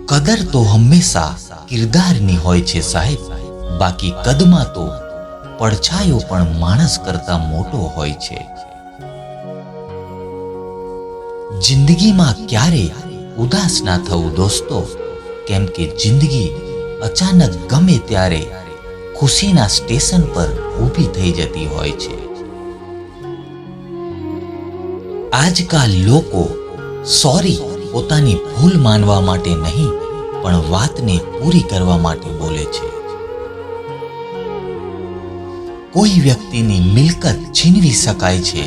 કદર તો હંમેશા કિરદારની હોય છે સાહેબ, બાકી કદમાં તો પડછાયો પણ માણસ કરતા મોટો હોય છે. જિંદગીમાં ક્યારે ઉદાસ ના થવું દોસ્તો, કેમ કે જિંદગી અચાનક ગમે ત્યારે ખુશીના સ્ટેશન પર ઊભી થઈ જતી હોય છે. આજકાલ લોકો સોરી પોતાની ભૂલ માનવા માટે નહીં, પણ વાતને પૂરી કરવા માટે બોલે છે. કોઈ વ્યક્તિની મિલકત છીનવી શકાય છે,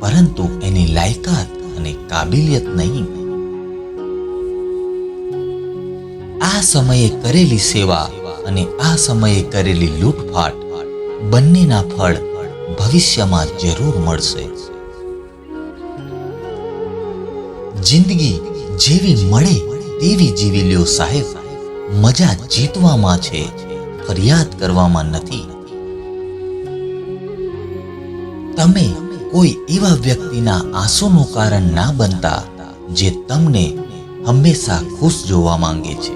પરંતુ એની લાયકાત અને કાબિલિયત નહીં. આ સમયે કરેલી સેવા અને આ સમયે કરેલી લૂંટફાટ બંનેના ફળ ભવિષ્યમાં જરૂર મળશે. જિંદગી જેવી મળે તેવી જીવી લ્યો સાહેબ. મજા જીતવામાં છે, ફરિયાદ કરવામાં નથી. તમે કોઈ એવા વ્યક્તિના આંસુનું કારણ ના બનતા જે તમને હંમેશા ખુશ જોવા માંગે છે.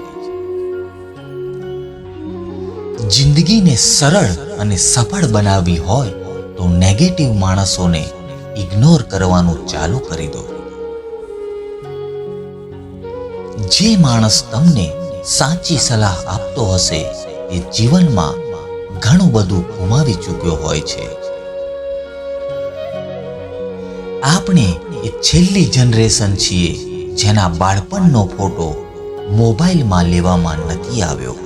જિંદગીને સરળ અને સફળ બનાવવી હોય તો નેગેટિવ માણસોને ઇગ્નોર કરવાનું ચાલુ કરી દો. જે માણસ તમને સાચી સલાહ આપતો હશે એ જીવનમાં ઘણું બધું ગુમાવી ચૂક્યો હોય છે. આપણે એ છેલ્લી જનરેશન છીએ જેના બાળપણનો ફોટો મોબાઈલમાં લેવામાં નથી આવ્યો.